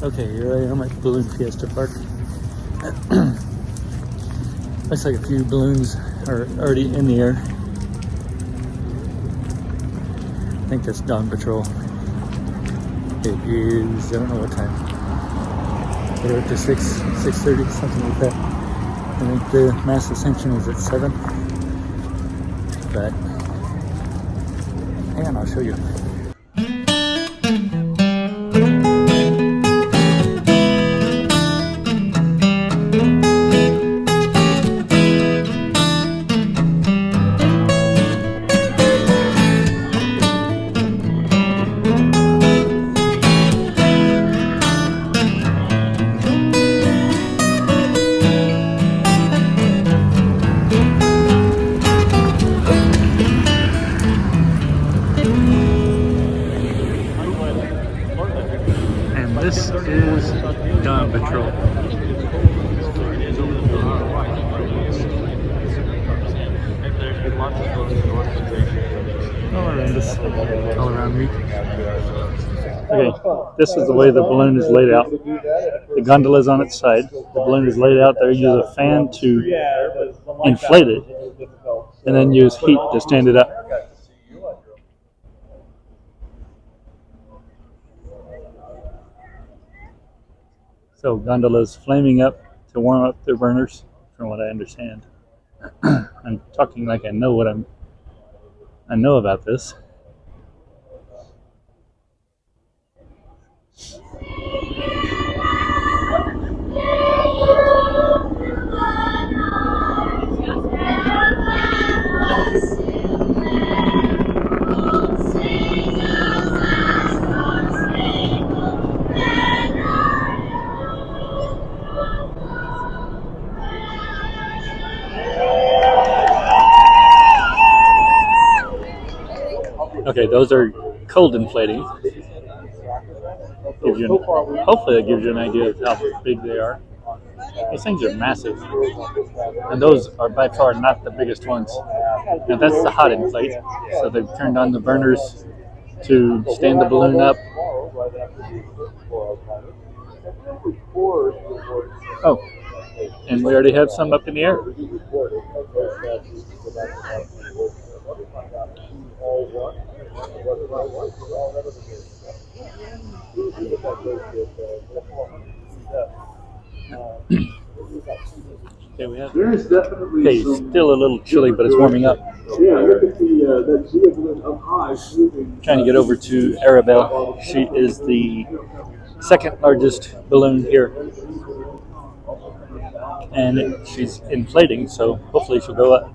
Okay, here I am at Balloon Fiesta Park. Looks like a few balloons are already in the air. I think that's Dawn Patrol. It is, I don't know what time. They're up to 6:30, something like that. I think the mass ascension is at 7. But hang on, I'll show you. And this is Dawn Patrol. All around me. Okay, this is the way the balloon is laid out. The gondola is on its side. The balloon is laid out there. You use a fan to inflate it, and then use heat to stand it up. So gondolas flaming up to warm up their burners, from what I understand. I'm talking like I know about this. Okay, those are cold inflating. Hopefully that gives you an idea of how big they are. These things are massive. And those are by far not the biggest ones. Now that's the hot inflate. So they've turned on the burners to stand the balloon up. Oh, and we already have some up in the air. Okay, we have. Okay, still a little chilly, but it's warming up. Trying to get over to Arabelle. She is the second largest balloon here, and she's inflating, so hopefully she'll go up.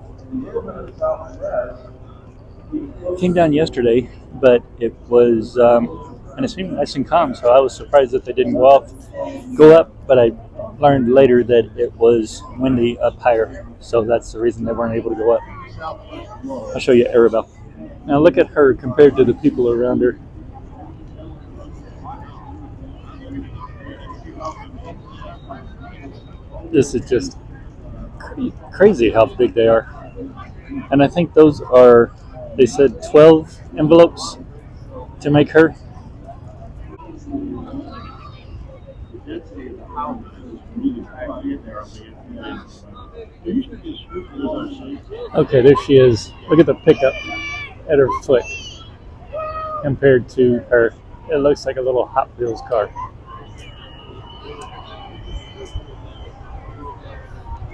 Came down yesterday, but it was and it seemed nice and calm, so I was surprised that they didn't go up, but I learned later that it was windy up higher, so that's the reason they weren't able to go up. I'll show you Arabelle. Now look at her compared to the people around her. This is just crazy how big they are. And I think those are, they said 12 envelopes to make her. Okay, there she is. Look at the pickup at her foot compared to her. It looks like a little Hot Wheels car.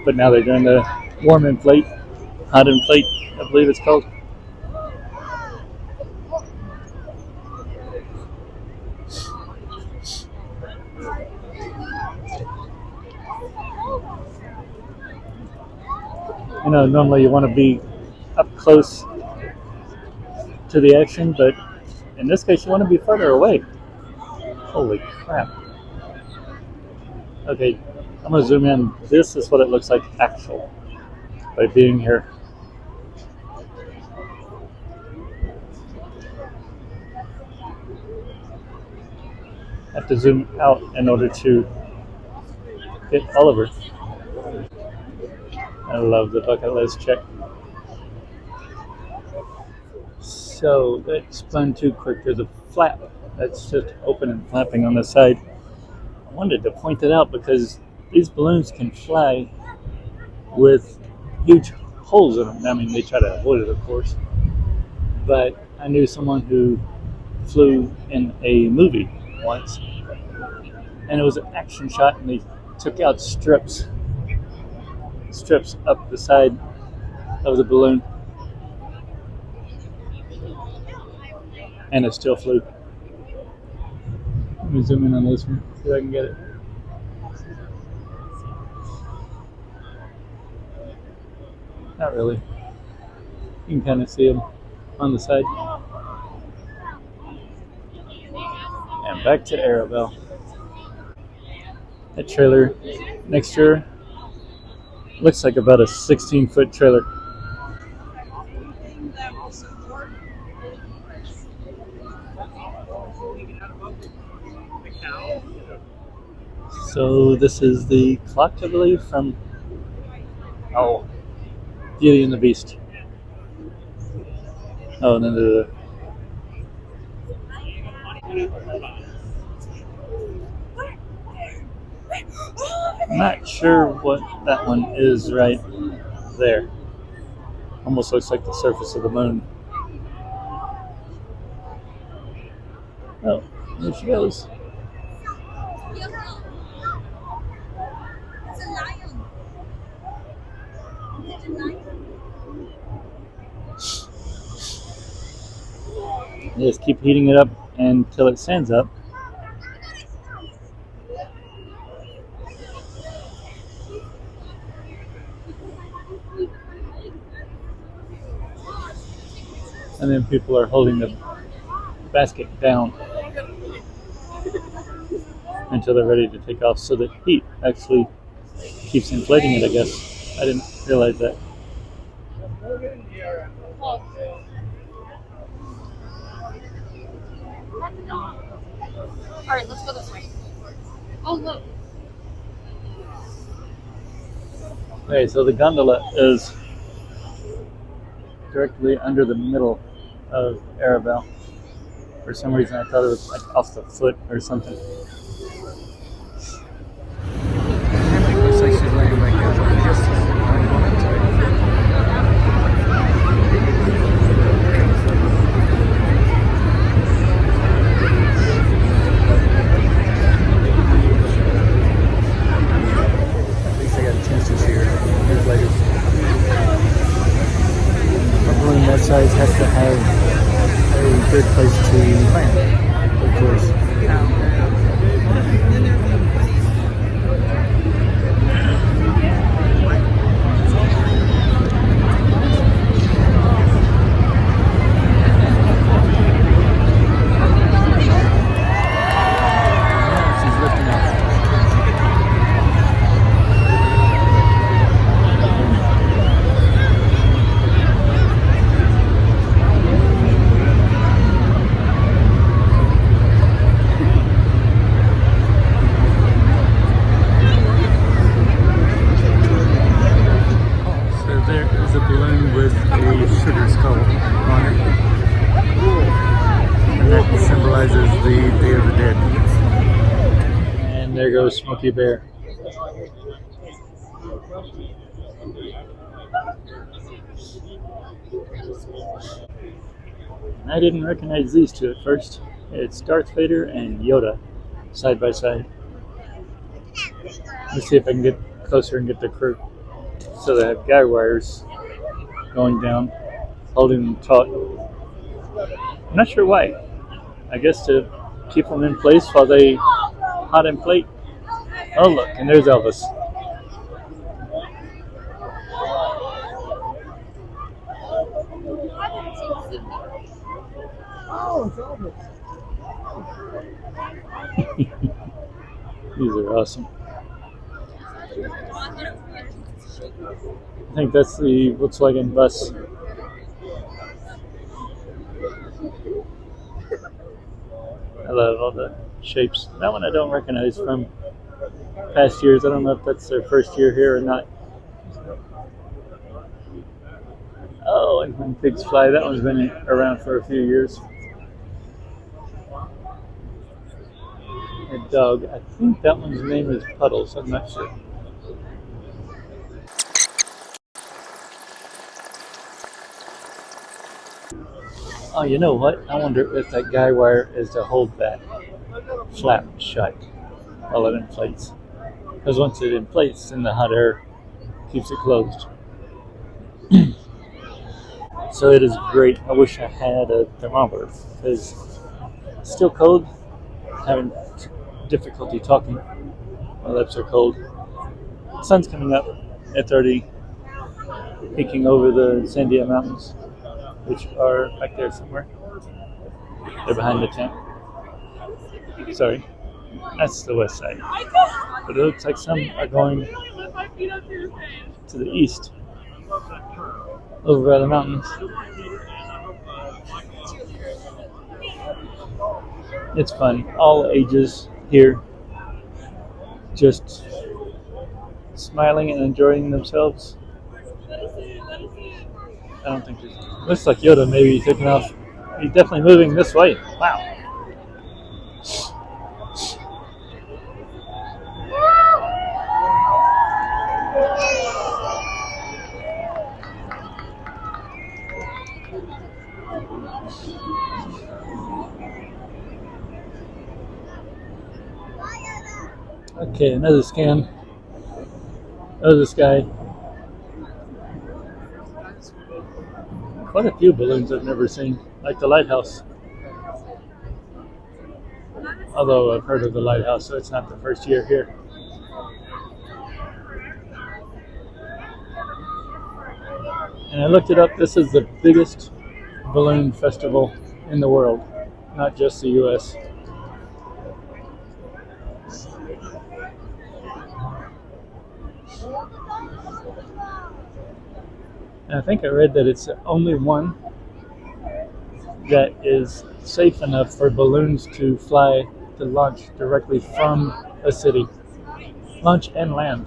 But now they're doing the warm inflate, hot inflate, I believe it's called. You know, normally you want to be up close to the action, but in this case you want to be further away. Holy crap. Okay, I'm going to zoom in. This is what it looks like actual by being here. I have to zoom out in order to get Oliver. I love the bucket list check. So that spun too quick. There's a flap that's just open and flapping on the side. wanted to point that out because these balloons can fly with huge holes in them. I mean, they try to avoid it, of course. But I knew someone who flew in a movie once, and it was an action shot, and they took out strips up the side of the balloon, and it still flew. Let me zoom in on this one, see if I can get it. Not really. You can kind of see them on the side. And back to Arabelle. That trailer next to her looks like about a 16-foot trailer. So this is the clock, I believe, from Beauty and the Beast. Oh, and then I'm not sure what that one is right there. Almost looks like the surface of the moon. Oh, there she goes. Just keep heating it up until it stands up. And then people are holding the basket down until they're ready to take off, so the heat actually keeps inflating it, I guess. I didn't realize that. Alright, let's go this way. Oh, look. Okay, so the gondola is directly under the middle of Arabelle. For some reason, I thought it was like off the foot or something. Looks like she's laying back down. Just at least I got a chance to see her years later. A balloon that size has to have a good place to land, of course. She's lifting off. So there is a balloon with a sugar skull on it. And that symbolizes the Day of the Dead. And there goes Smokey Bear. And I didn't recognize these two at first. It's Darth Vader and Yoda side by side. Let's see if I can get closer and get the crew. So they have guy wires going down, holding them taut. I'm not sure why. I guess to keep them in place while they hot inflate. Oh look, and there's Elvis. These are awesome. I think that's the Volkswagen bus. I love all the shapes. That one I don't recognize from past years. I don't know if that's their first year here or not. Oh, and When Pigs Fly, that one's been around for a few years. a dog. I think that one's name is Puddles. I'm not sure. Oh, you know what? I wonder if that guy wire is to hold that flap shut while it inflates. Because once it inflates, then the hot air keeps it closed. So it is great. I wish I had a thermometer because it's still cold. Having difficulty talking. My lips are cold. The sun's coming up. It's already peeking over the Sandia Mountains, which are back there somewhere. They're behind the tent. Sorry, that's the west side. But it looks like some are going to the east, over by the mountains. It's fun. All ages here, just smiling and enjoying themselves. I don't think there's. Looks like Yoda maybe taking off. He's definitely moving this way. Wow. Okay, another scan. Oh, this guy. Quite a few balloons I've never seen, like the lighthouse. Although I've heard of the lighthouse, so it's not the first year here. And I looked it up. This is the biggest balloon festival in the world, not just the U.S. And I think I read that it's the only one that is safe enough for balloons to fly, to launch directly from a city. Launch and land.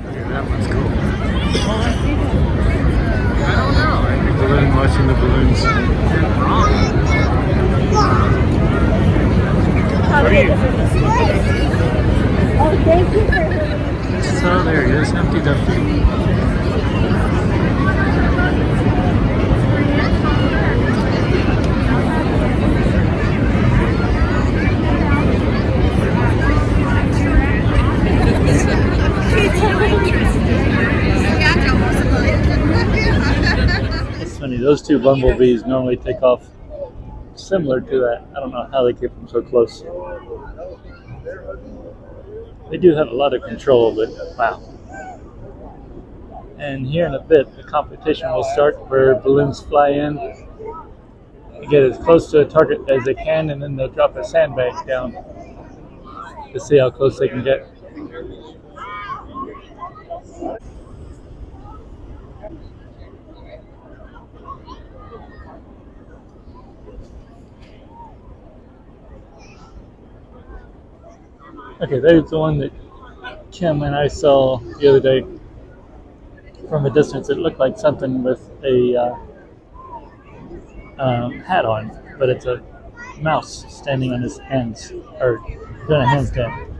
Yeah, that one's cool. I don't know. I think balloon watching the balloons. How are you? Oh, thank you for So there he is, Humpty Dumpty. It's funny, those two bumblebees normally take off similar to that. I don't know how they keep them so close. They do have a lot of control, but wow. And here in a bit, the competition will start where balloons fly in, get as close to a target as they can, and then they'll drop a sandbag down to see how close they can get. Okay, there's the one that Kim and I saw the other day. From a distance, it looked like something with a hat on, but it's a mouse standing on his hands, or doing a handstand.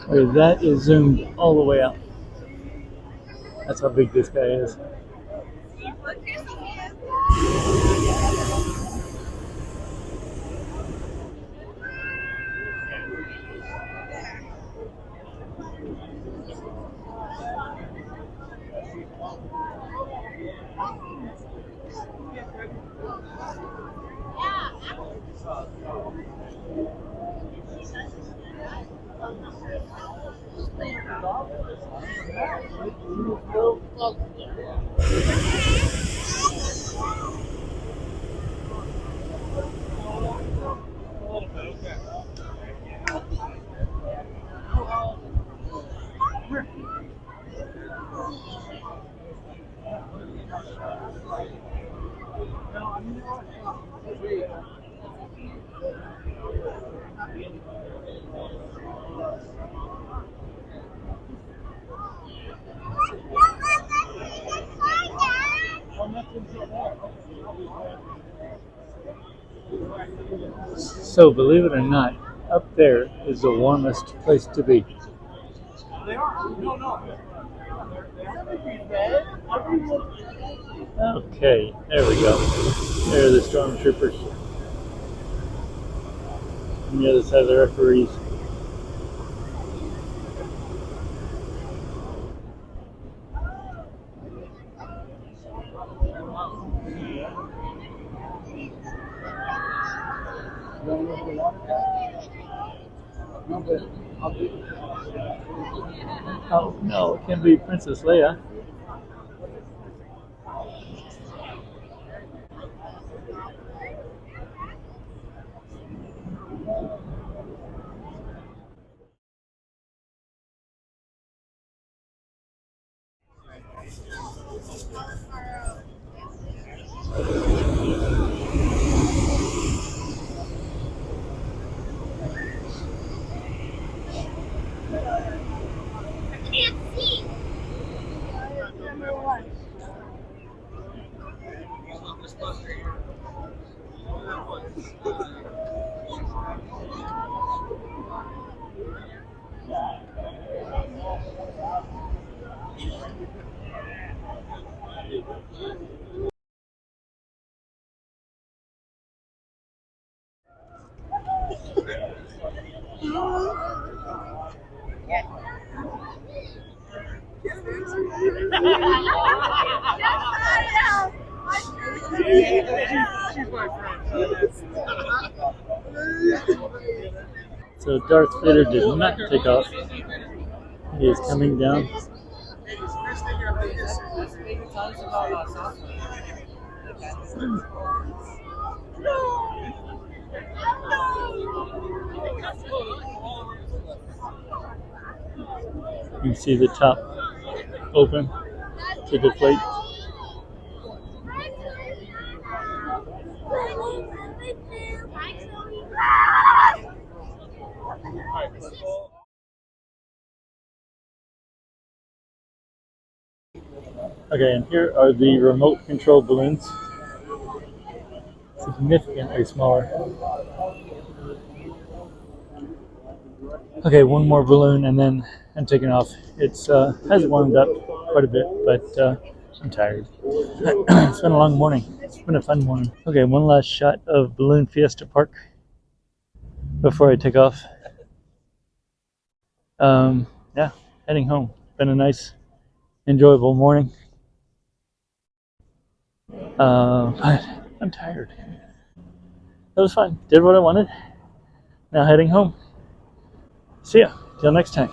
Okay, that is zoomed all the way out. That's how big this guy is. So, believe it or not, up there is the warmest place to be. Okay, there we go. There are the stormtroopers. On the other side of the referees. Oh no, it can't be Princess Leia. So Darth Vader did not take off. He is coming down. You can see the top open to deflate. Okay, and here are the remote control balloons. Significantly smaller. Okay, one more balloon and then I'm taking off. It's has warmed up quite a bit, but I'm tired. It's been a long morning. It's been a fun morning. Okay, one last shot of Balloon Fiesta Park before I take off. Yeah, heading home. Been a nice, enjoyable morning. But I'm tired. That was fun. Did what I wanted. Now heading home. See ya. Till next time.